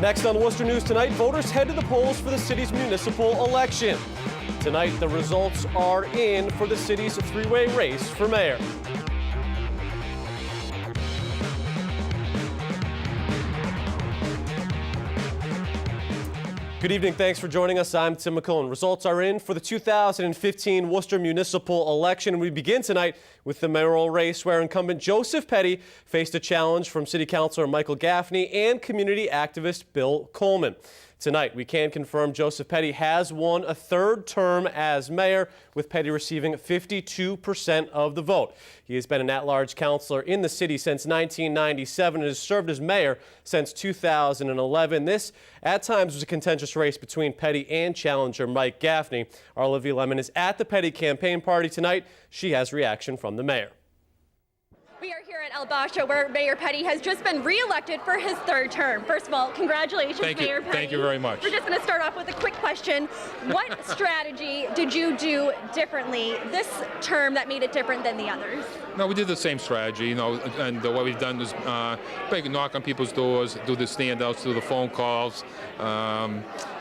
Next on Worcester News tonight, voters head to the polls for the city's municipal election. Tonight, the results are in for the city's three-way race for mayor. Good evening. Thanks for joining us. I'm Tim McCullen. Results are in for the 2015 Worcester municipal election. We begin tonight with the mayoral race, where incumbent Joseph Petty faced a challenge from City Councilor Michael Gaffney and community activist Bill Coleman. Tonight, we can confirm Joseph Petty has won a third term as mayor, with Petty receiving 52% of the vote. He has been an at-large councilor in the city since 1997 and has served as mayor since 2011. This, at times, was a contentious race between Petty and challenger Mike Gaffney. Our Olivia Lemon is at the Petty campaign party tonight. She has reaction from the mayor. We are here at El Basha, where Mayor Petty has just been re-elected for his third term. First of all, congratulations, Mayor Petty. Thank you very much. We're just going to start off with a quick question. What strategy did you do differently this term that made it different than the others? No, we did the same strategy, and what we've done is knock on people's doors, do the standouts, do the phone calls,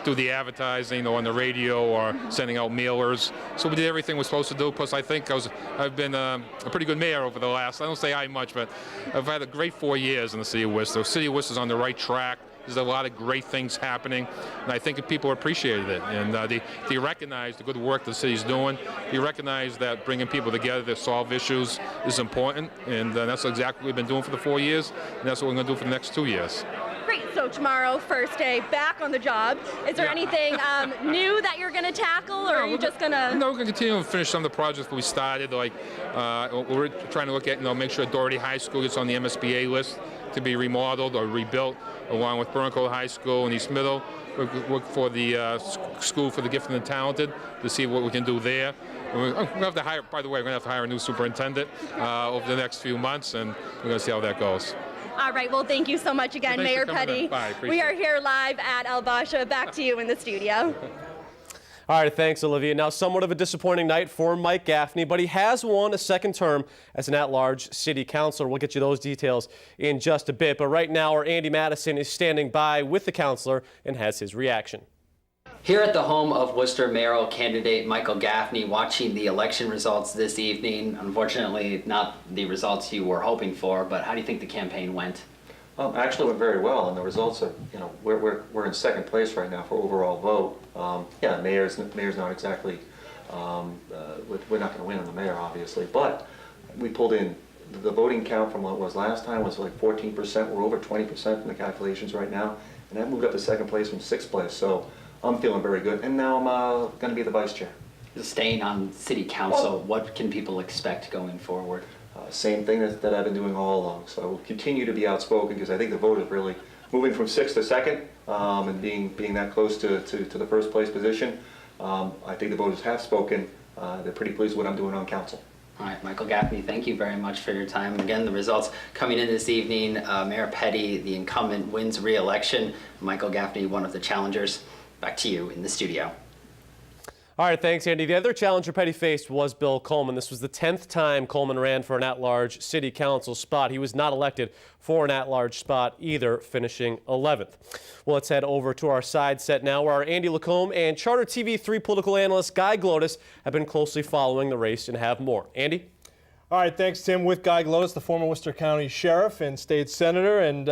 do the advertising, on the radio or sending out mailers. So we did everything we're supposed to do. Plus, I think I've been a pretty good mayor over the last, I don't say I much, but I've had a great 4 years in the city of Worcester. The city of Worcester's on the right track. There's a lot of great things happening, and I think people appreciated it. And they recognize the good work the city's doing. They recognize that bringing people together to solve issues is important, and that's exactly what we've been doing for the 4 years, and that's what we're going to do for the next 2 years. Great. So tomorrow, first day back on the job. Is there anything new that you're going to tackle, or are you just going to? No, we're going to continue to finish some of the projects that we started. Like we're trying to look at, make sure Doherty High School gets on the MSBA list to be remodeled or rebuilt, along with Burncoat High School and East Middle. We'll look for the School for the Gifted and Talented to see what we can do there. And we're going to have to hire. By the way, we're going to have to hire a new superintendent over the next few months, and we're going to see how that goes. All right. Well, thank you so much again, Well, Mayor Petty. We are here live at El Basha. Back to you in the studio. All right, thanks, Olivia. Now, somewhat of a disappointing night for Mike Gaffney, but he has won a second term as an at-large city councilor. We'll get you those details in just a bit. But right now, our Andy Madison is standing by with the councilor and has his reaction. Here at the home of Worcester mayoral candidate Michael Gaffney, watching the election results this evening. Unfortunately, not the results you were hoping for, but how do you think the campaign went? Well, actually went very well, and the results are, we're in second place right now for overall vote. Yeah, mayor's not exactly, we're not going to win on the mayor, obviously, but we pulled in the voting count from what it was last time was like 14%. We're over 20% in the calculations right now, and that moved up to second place from sixth place. So I'm feeling very good, and now I'm going to be the vice chair. Staying on city council, what can people expect going forward? Same thing that I've been doing all along. So I will continue to be outspoken, because I think the vote is really moving from sixth to second, and being that close to the first place position. I think the voters have spoken. They're pretty pleased with what I'm doing on council. All right, Michael Gaffney, thank you very much for your time. Again, the results coming in this evening, Mayor Petty, the incumbent, wins re-election. Michael Gaffney, one of the challengers. Back to you in the studio. All right, thanks, Andy. The other challenger Petty faced was Bill Coleman. This was the 10th time Coleman ran for an at-large city council spot. He was not elected for an at-large spot either, finishing 11th. Well, let's head over to our side set now, where our Andy Lacombe and Charter TV3 political analyst Guy Glotis have been closely following the race and have more. Andy? All right, thanks, Tim. With Guy Glotis, the former Worcester County Sheriff and State Senator. And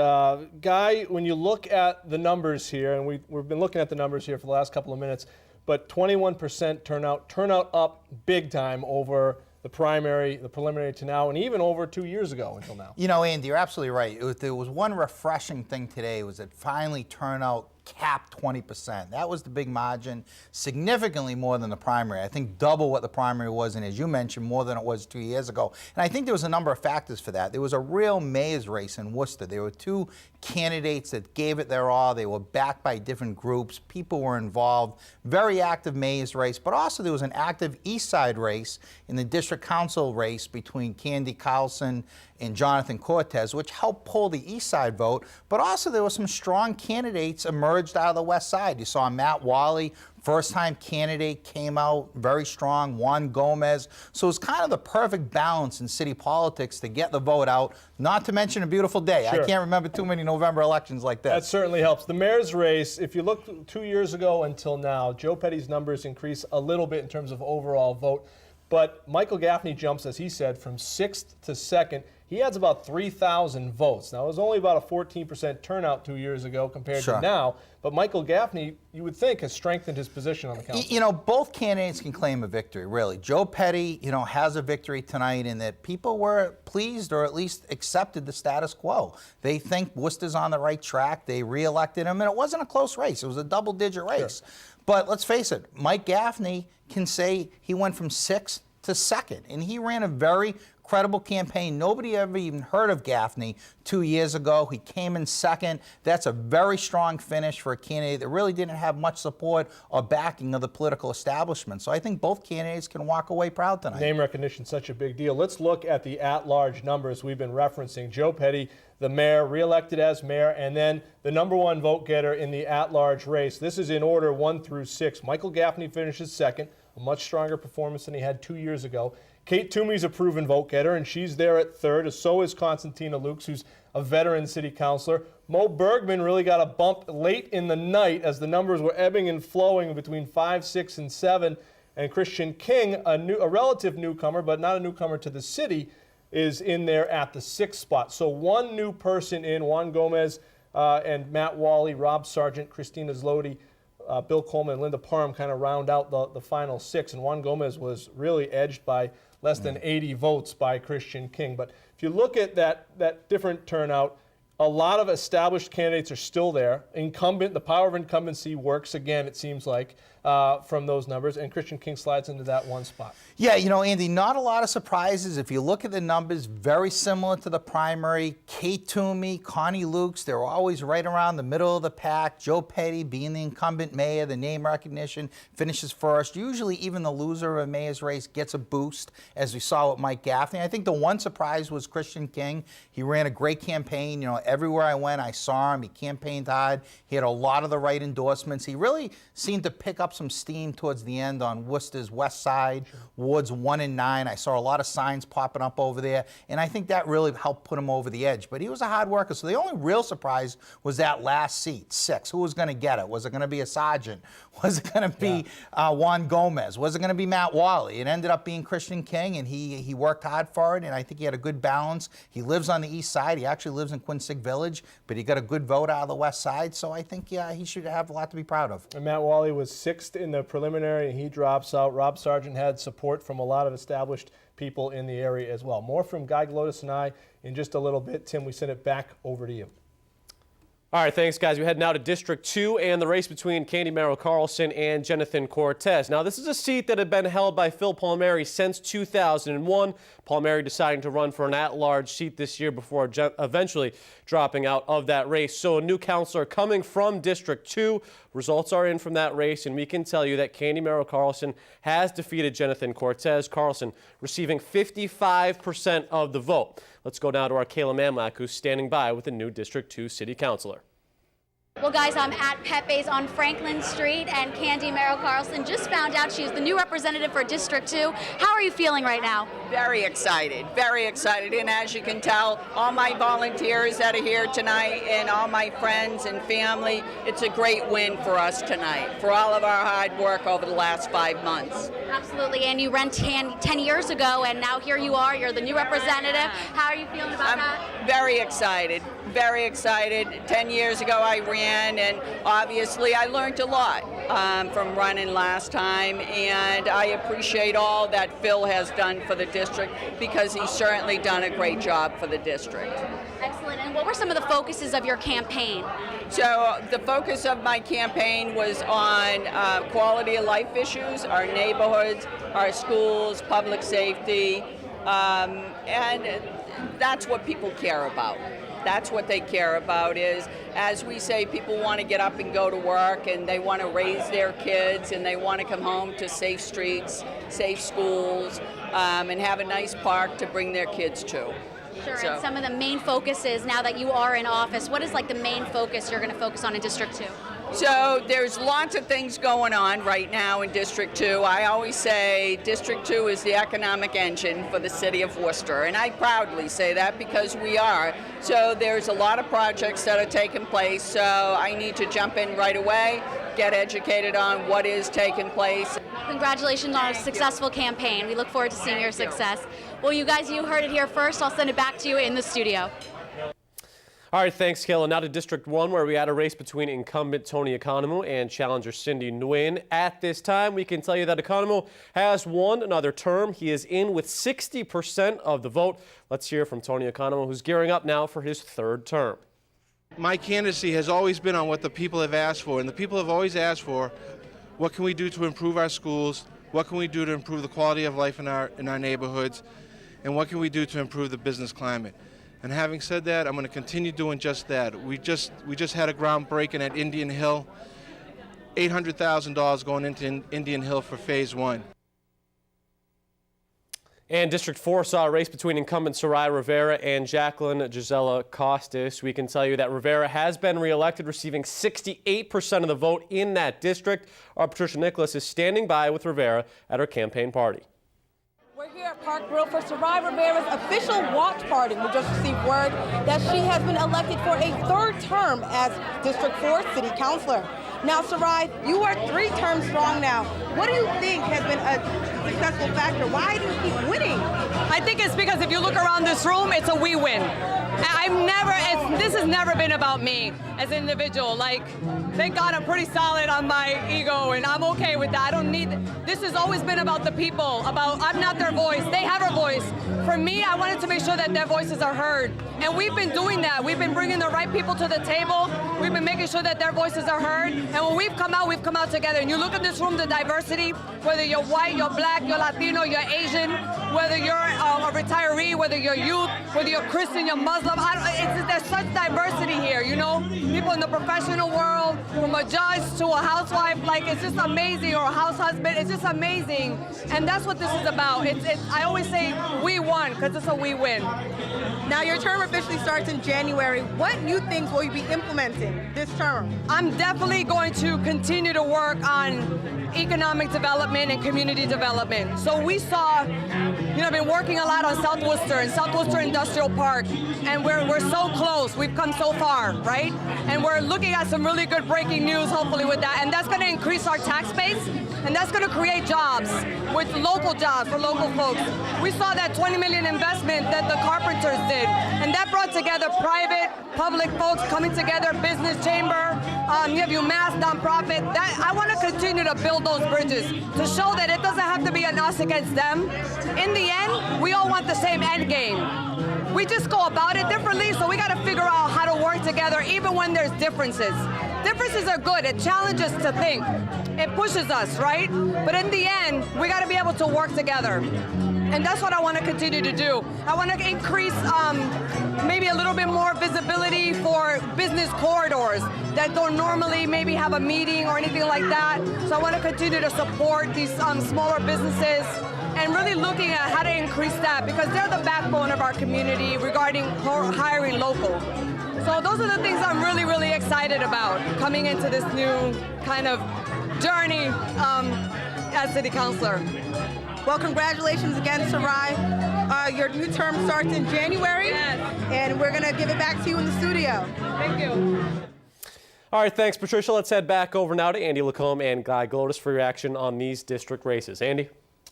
Guy, when you look at the numbers here, and we've been looking at the numbers here for the last couple of minutes, but 21% turnout up big time over the preliminary to now, and even over 2 years ago until now. Andy, you're absolutely right. There was one refreshing thing today, was that finally turnout capped 20%. That was the big margin, significantly more than the primary. I think double what the primary was, and as you mentioned, more than it was 2 years ago. And I think there was a number of factors for that. There was a real mayor's race in Worcester. There were two candidates that gave it their all. They were backed by different groups. People were involved. Very active mayor's race, but also there was an active East Side race in the district council race between Candy Carlson and Jonathan Cortez, which helped pull the East Side vote. But also there were some strong candidates emerging emerged out of the west side. You saw Matt Wally, first-time candidate, came out very strong, Juan Gomez. So it's kind of the perfect balance in city politics to get the vote out, not to mention a beautiful day. Sure. I can't remember too many November elections like this. That certainly helps. The mayor's race, if you look 2 years ago until now, Joe Petty's numbers increase a little bit in terms of overall vote. But Michael Gaffney jumps, as he said, from 6th to 2nd. He adds about 3,000 votes. Now, it was only about a 14% turnout 2 years ago compared to now. But Michael Gaffney, you would think, has strengthened his position on the council. You know, both candidates can claim a victory, really. Joe Petty, you know, has a victory tonight in that people were pleased or at least accepted the status quo. They think Worcester's on the right track. They reelected him, and it wasn't a close race. It was a double-digit race. Sure. But let's face it, Mike Gaffney can say he went from 6th to 2nd, and he ran a very credible campaign. Nobody ever even heard of Gaffney 2 years ago. He came in 2nd. That's a very strong finish for a candidate that really didn't have much support or backing of the political establishment. So I think both candidates can walk away proud tonight. Name recognition, such a big deal. Let's look at the at-large numbers we've been referencing. Joe Petty, the mayor, reelected as mayor, and then the #1 vote getter in the at-large race. This is in order 1 through 6. Michael Gaffney finishes 2nd, a much stronger performance than he had 2 years ago. Kate Toomey's a proven vote getter, and she's there at 3rd. So is Constantina Lukes, who's a veteran city councilor. Mo Bergman really got a bump late in the night as the numbers were ebbing and flowing between 5, 6, and 7. And Christian King, a relative newcomer, but not a newcomer to the city, is in there at the 6th spot. So one new person in, Juan Gomez and Matt Wally, Rob Sargent, Christina Zloty, Bill Coleman, and Linda Parham kind of round out the final 6. And Juan Gomez was really edged by less than 80 votes by Christian King. But if you look at that different turnout, a lot of established candidates are still there. The power of incumbency works again, it seems like, from those numbers, and Christian King slides into that one spot. Yeah, you know, Andy, not a lot of surprises. If you look at the numbers, very similar to the primary. Kate Toomey, Connie Lukes, they're always right around the middle of the pack. Joe Petty, being the incumbent mayor, the name recognition, finishes first. Usually even the loser of a mayor's race gets a boost, as we saw with Mike Gaffney. I think the one surprise was Christian King. He ran a great campaign. You know, everywhere I went, I saw him. He campaigned hard. He had a lot of the right endorsements. He really seemed to pick up some steam towards the end on Worcester's west side, wards 1 and 9. I saw a lot of signs popping up over there, and I think that really helped put him over the edge. But he was a hard worker, so the only real surprise was that last seat, 6. Who was going to get it? Was it going to be a Sargent? Was it going to be Juan Gomez? Was it going to be Matt Wally? It ended up being Christian King, and he worked hard for it, and I think he had a good balance. He lives on the east side. He actually lives in Quincy Village, but he got a good vote out of the west side, so I think, he should have a lot to be proud of. And Matt Wally was 6th in the preliminary, and he drops out. Rob Sargent had support from a lot of established people in the area as well. More from Guy Glotis and I in just a little bit. Tim, we send it back over to you. All right, thanks, guys. We head now to District 2 and the race between Candy Merrill Carlson and Jonathan Cortez. Now, this is a seat that had been held by Phil Palmieri since 2001. Palmieri deciding to run for an at-large seat this year before eventually dropping out of that race. So a new counselor coming from District 2. Results are in from that race, and we can tell you that Candy Merrill Carlson has defeated Jonathan Cortez. Carlson receiving 55% of the vote. Let's go now to our Kayla Mamlak, who's standing by with the new District 2 City Councilor. Well, guys, I'm at Pepe's on Franklin Street, and Candy Merrill Carlson just found out she's the new representative for District 2. How are you feeling right now? Very excited, very excited. And as you can tell, all my volunteers that are here tonight and all my friends and family, it's a great win for us tonight, for all of our hard work over the last 5 months. Absolutely, and you ran 10 years ago, and now here you are, you're the new representative. How are you feeling about that? Very excited, very excited. 10 years ago I ran, and obviously I learned a lot from running last time, and I appreciate all that Phil has done for the district, because he's certainly done a great job for the district. Excellent, and what were some of the focuses of your campaign? So the focus of my campaign was on quality of life issues, our neighborhoods, our schools, public safety, and that's what people care about. That's what they care about is, as we say, people want to get up and go to work, and they want to raise their kids, and they want to come home to safe streets, safe schools, and have a nice park to bring their kids to. Sure, and some of the main focuses now that you are in office, what is like the main focus you're going to focus on in District 2? So there's lots of things going on right now in District 2. I always say District 2 is the economic engine for the city of Worcester, and I proudly say that because we are. So there's a lot of projects that are taking place, so I need to jump in right away, get educated on what is taking place. Congratulations on a successful campaign. We look forward to seeing your success. Well, you guys, you heard it here first. I'll send it back to you in the studio. All right, thanks, Kayla. Now to District 1, where we had a race between incumbent Tony Economou and challenger Cindy Nguyen. At this time, we can tell you that Economou has won another term. He is in with 60% of the vote. Let's hear from Tony Economou, who's gearing up now for his third term. My candidacy has always been on what the people have asked for, and the people have always asked for what can we do to improve our schools, what can we do to improve the quality of life in our neighborhoods, and what can we do to improve the business climate. And having said that, I'm going to continue doing just that. We just had a groundbreaking at Indian Hill, $800,000 going into Indian Hill for Phase 1. And District 4 saw a race between incumbent Soraya Rivera and Jacqueline Gisela Costas. We can tell you that Rivera has been reelected, receiving 68% of the vote in that district. Our Patricia Nicholas is standing by with Rivera at her campaign party. We're here at Park Grill for Soraya Rivera's official watch party. We just received word that she has been elected for a third term as District 4 City Councilor. Now, Soraya, you are 3 terms strong now. What do you think has been a successful factor? Why do you keep winning? I think it's because if you look around this room, it's a we win. This has never been about me as an individual. Like, thank God I'm pretty solid on my ego, and I'm okay with that. I don't need, this has always been about the people, I'm not their voice, they have a voice. For me, I wanted to make sure that their voices are heard. And we've been doing that. We've been bringing the right people to the table. We've been making sure that their voices are heard. And when we've come out together. And you look at this room, the diversity, whether you're white, you're black, you're Latino, you're Asian, whether you're a retiree, whether you're youth, whether you're Christian, you're Muslim. There's such diversity here, you know? People in the professional world, from a judge to a housewife, like it's just amazing, or a house husband, it's just amazing. And that's what this is about. I always say we won, because it's a we win. Now, your term officially starts in January. What new things will you be implementing this term? I'm definitely going to continue to work on economic development and community development. So we saw, I've been working a lot on South Worcester and South Worcester Industrial Park, and we're so close. We've come so far, right? And we're looking at some really good breaking news, hopefully, with that. And that's going to increase our tax base, and that's going to create jobs, with local jobs for local folks. We saw that $20 million investment that the Carpenters did, and that brought together private, public folks coming together, business chamber, you have UMass, nonprofit. I want to continue to build those bridges to show that it doesn't have to be an us against them. In the end, we all want the same end game. We just go about it differently, so we got to figure out how to work together even when there's differences. Differences are good. It challenges to think. It pushes us, right? But in the end, we got to be able to work together. And that's what I want to continue to do. I want to increase maybe a little bit more visibility for business corridors that don't normally maybe have a meeting or anything like that. So I want to continue to support these smaller businesses and really looking at how to increase that, because they're the backbone of our community regarding hiring local. So those are the things I'm really, really excited about coming into this new kind of journey as city councilor. Well, congratulations again, Soraya. Your new term starts in January, and we're going to give it back to you in the studio. Thank you. All right, thanks, Patricia. Let's head back over now to Andy Lacombe and Guy Glotis for your action on these district races. Andy?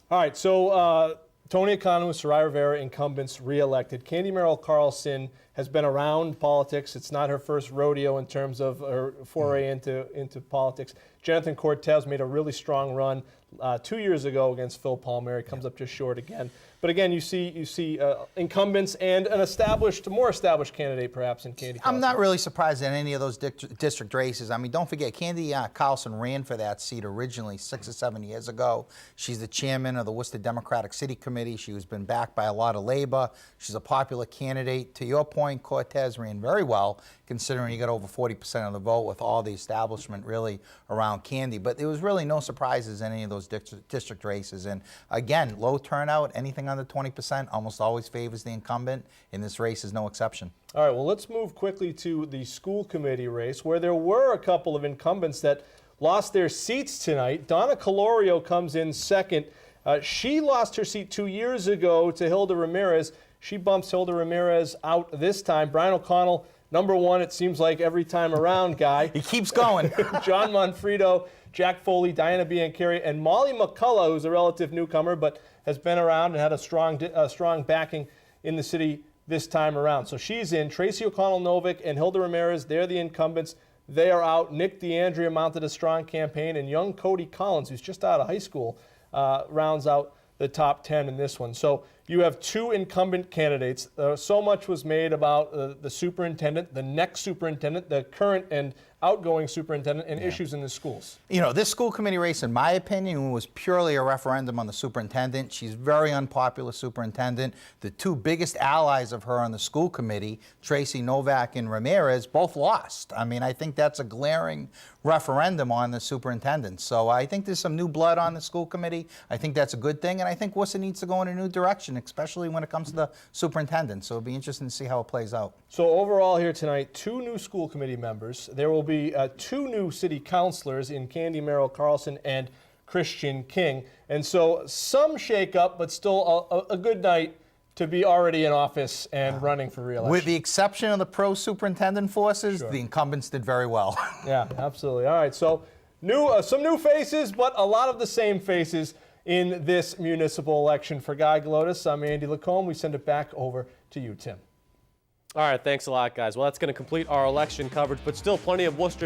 All right, so Tony Economou, Soraya Rivera, incumbents re-elected. Candy Merrill Carlson has been around politics. It's not her first rodeo in terms of her foray into politics. Jonathan Cortez made a really strong run 2 years ago against Phil Palmieri. Comes up just short again. But again, you see incumbents and an more established candidate perhaps in Candy Carlson. I'm not really surprised at any of those district races. I mean, don't forget, Candy Carlson ran for that seat originally 6 or 7 years ago. She's the chairman of the Worcester Democratic City Committee. She has been backed by a lot of labor. She's a popular candidate. To your point, Cortez ran very well, considering he got over 40% of the vote with all the establishment really around Candy. But there was really no surprises in any of those district races. And again, low turnout, anything under under 20% almost always favors the incumbent, and this race is no exception. All right, well, let's move quickly to the school committee race, where there were a couple of incumbents that lost their seats tonight. Donna Colorio comes in second. She lost her seat 2 years ago to Hilda Ramirez. She bumps Hilda Ramirez out this time. Brian O'Connell, number one, it seems like every time around, guy. He keeps going. John Monfredo, Jack Foley, Diana Biancheri, and Molly McCullough, who's a relative newcomer but has been around and had a strong backing in the city this time around. So she's in. Tracy O'Connell-Novick and Hilda Ramirez, they're the incumbents. They are out. Nick DeAndrea mounted a strong campaign, and young Cody Collins, who's just out of high school, rounds out the top 10 in this one. So you have two incumbent candidates. So much was made about the superintendent, the next superintendent, the current and outgoing superintendent, and issues in the schools. You know, this school committee race, in my opinion, was purely a referendum on the superintendent. She's a very unpopular superintendent. The two biggest allies of her on the school committee, Tracy Novak and Ramirez, both lost. I mean, I think that's a glaring referendum on the superintendent. So I think there's some new blood on the school committee. I think that's a good thing, and I think Worcester needs to go in a new direction, especially when it comes to the superintendent. So it'll be interesting to see how it plays out. So overall here tonight, two new school committee members. There will be two new city councilors in Candy Merrill Carlson and Christian King. And so some shake-up, but still a good night to be already in office and running for re-election. With the exception of the pro-superintendent forces, the incumbents did very well. Yeah, absolutely. All right, so some new faces, but a lot of the same faces in this municipal election. For Guy Glotis, I'm Andy Lacombe. We send it back over to you, Tim. All right, thanks a lot, guys. Well, that's going to complete our election coverage, but still plenty of Worcester